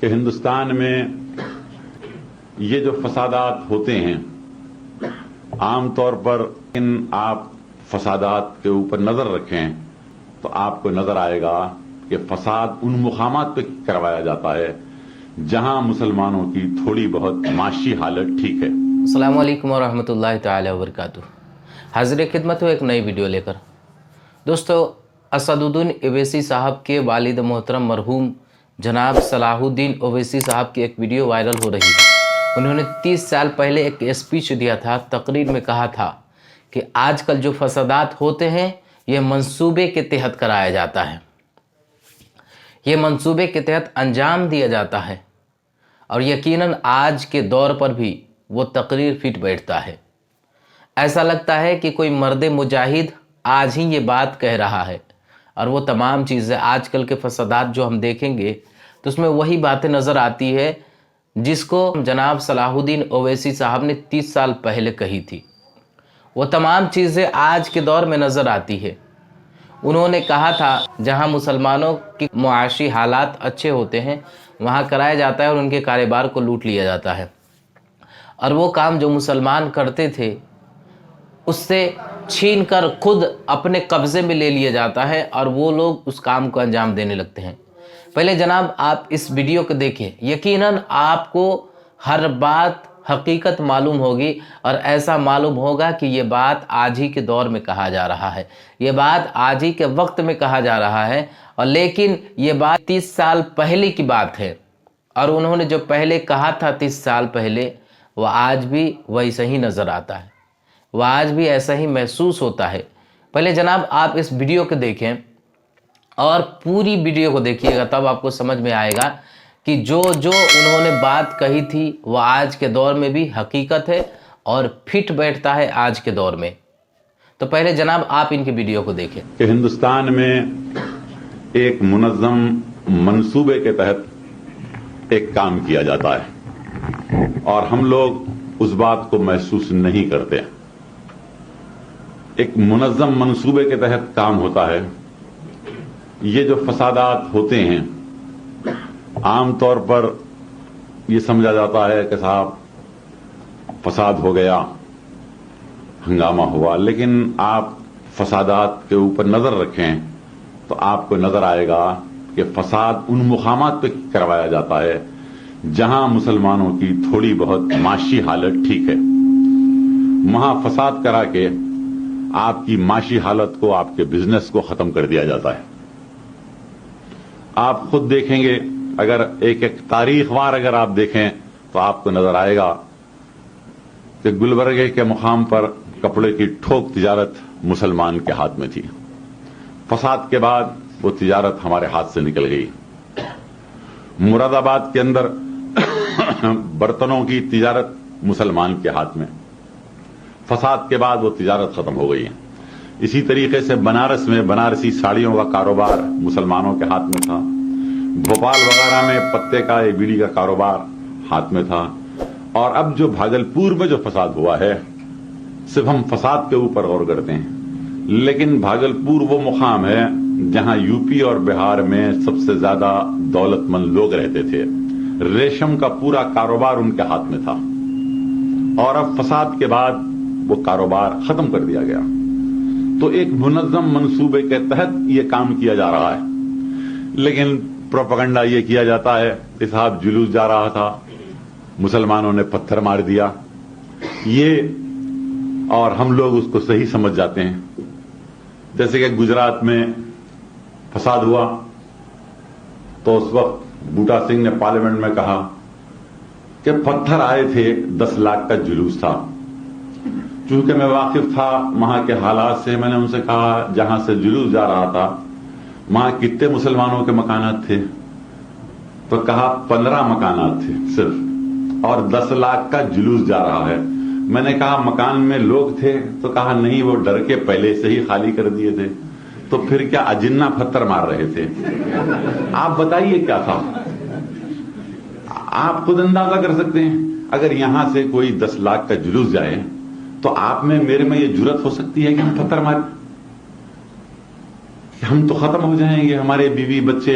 کہ ہندوستان میں یہ جو فسادات ہوتے ہیں عام طور پر آپ فسادات کے اوپر نظر رکھیں تو آپ کو نظر آئے گا کہ فساد ان مقامات پہ کروایا جاتا ہے جہاں مسلمانوں کی تھوڑی بہت معاشی حالت ٹھیک ہے۔ السلام علیکم ورحمۃ اللہ تعالی وبرکاتہ۔ حاضر خدمت ہوں ایک نئی ویڈیو لے کر۔ دوستو، اسد الدین اویسی صاحب کے والد محترم مرحوم جناب صلاح الدین اویسی صاحب کی ایک ویڈیو وائرل ہو رہی ہے۔ انہوں نے 30 سال پہلے ایک اسپیچ دیا تھا، تقریر میں کہا تھا کہ آج کل جو فسادات ہوتے ہیں یہ منصوبے کے تحت کرایا جاتا ہے، یہ منصوبے کے تحت انجام دیا جاتا ہے، اور یقیناً آج کے دور پر بھی وہ تقریر فٹ بیٹھتا ہے۔ ایسا لگتا ہے کہ کوئی مرد مجاہد آج ہی یہ بات کہہ رہا ہے، اور وہ تمام چیزیں آج کل کے فسادات جو ہم دیکھیں گے تو اس میں وہی باتیں نظر آتی ہے جس کو جناب صلاح الدین اویسی صاحب نے 30 سال پہلے کہی تھی۔ وہ تمام چیزیں آج کے دور میں نظر آتی ہے۔ انہوں نے کہا تھا جہاں مسلمانوں کی معاشی حالات اچھے ہوتے ہیں وہاں کرایا جاتا ہے اور ان کے کاروبار کو لوٹ لیا جاتا ہے، اور وہ کام جو مسلمان کرتے تھے اس سے چھین کر خود اپنے قبضے میں لے لیا جاتا ہے اور وہ لوگ اس کام کو انجام دینے لگتے ہیں۔ پہلے جناب آپ اس ویڈیو کو دیکھیں، یقیناً آپ کو ہر بات حقیقت معلوم ہوگی، اور ایسا معلوم ہوگا کہ یہ بات آج ہی کے دور میں کہا جا رہا ہے، یہ بات آج ہی کے وقت میں کہا جا رہا ہے، اور لیکن یہ بات 30 سال پہلے کی بات ہے، اور انہوں نے جو پہلے کہا تھا 30 سال پہلے وہ آج بھی ویسا ہی نظر آتا ہے، وہ آج بھی ایسا ہی محسوس ہوتا ہے۔ پہلے جناب آپ اس ویڈیو کو دیکھیں اور پوری ویڈیو کو دیکھیے گا، تب آپ کو سمجھ میں آئے گا کہ جو انہوں نے بات کہی تھی وہ آج کے دور میں بھی حقیقت ہے اور فٹ بیٹھتا ہے آج کے دور میں۔ تو پہلے جناب آپ ان کی ویڈیو کو دیکھیں کہ ہندوستان میں ایک منظم منصوبے کے تحت ایک کام کیا جاتا ہے اور ہم لوگ اس بات کو محسوس نہیں کرتے۔ ایک منظم منصوبے کے تحت کام ہوتا ہے۔ یہ جو فسادات ہوتے ہیں عام طور پر یہ سمجھا جاتا ہے کہ صاحب فساد ہو گیا، ہنگامہ ہوا، لیکن آپ فسادات کے اوپر نظر رکھیں تو آپ کو نظر آئے گا کہ فساد ان مقامات پہ کروایا جاتا ہے جہاں مسلمانوں کی تھوڑی بہت معاشی حالت ٹھیک ہے۔ وہاں فساد کرا کے آپ کی معاشی حالت کو، آپ کے بزنس کو ختم کر دیا جاتا ہے۔ آپ خود دیکھیں گے، اگر ایک تاریخ وار اگر آپ دیکھیں تو آپ کو نظر آئے گا کہ گلبرگے کے مقام پر کپڑے کی ٹھوک تجارت مسلمان کے ہاتھ میں تھی۔ فساد کے بعد وہ تجارت ہمارے ہاتھ سے نکل گئی۔ مراد آباد کے اندر برتنوں کی تجارت مسلمان کے ہاتھ میں، فساد کے بعد وہ تجارت ختم ہو گئی ہے۔ اسی طریقے سے بنارس میں بنارسی ساڑیوں کا کاروبار مسلمانوں کے ہاتھ میں تھا۔ بھوپال وغیرہ میں پتے کا بیڑی کا کاروبار ہاتھ میں تھا۔ اور اب جو بھاگلپور میں جو فساد ہوا ہے، صرف ہم فساد کے اوپر غور کرتے ہیں، لیکن بھاگلپور وہ مقام ہے جہاں یو پی اور بہار میں سب سے زیادہ دولت مند لوگ رہتے تھے۔ ریشم کا پورا کاروبار ان کے ہاتھ میں تھا، اور اب فساد کے بعد وہ کاروبار ختم کر دیا گیا۔ تو ایک منظم منصوبے کے تحت یہ کام کیا جا رہا ہے، لیکن پروپیگنڈا یہ کیا جاتا ہے کہ صاحب جلوس جا رہا تھا، مسلمانوں نے پتھر مار دیا، یہ، اور ہم لوگ اس کو صحیح سمجھ جاتے ہیں۔ جیسے کہ گجرات میں فساد ہوا تو اس وقت بوٹا سنگھ نے پارلیمنٹ میں کہا کہ پتھر آئے تھے، 10 لاکھ کا جلوس تھا۔ چونکہ میں واقف تھا وہاں کے حالات سے، میں نے ان سے کہا جہاں سے جلوس جا رہا تھا وہاں کتنے مسلمانوں کے مکانات تھے؟ تو کہا 15 مکانات تھے صرف، اور 10 لاکھ کا جلوس جا رہا ہے۔ میں نے کہا مکان میں لوگ تھے؟ تو کہا نہیں، وہ ڈر کے پہلے سے ہی خالی کر دیے تھے۔ تو پھر کیا اجنہ پتھر مار رہے تھے؟ آپ بتائیے کیا تھا؟ آپ خود اندازہ کر سکتے ہیں۔ اگر یہاں سے کوئی 10 لاکھ کا جلوس جائے تو آپ میں، میرے میں یہ جرت ہو سکتی ہے کہ ہم پتھر ماریں؟ ہم تو ختم ہو جائیں گے، ہمارے بیوی بچے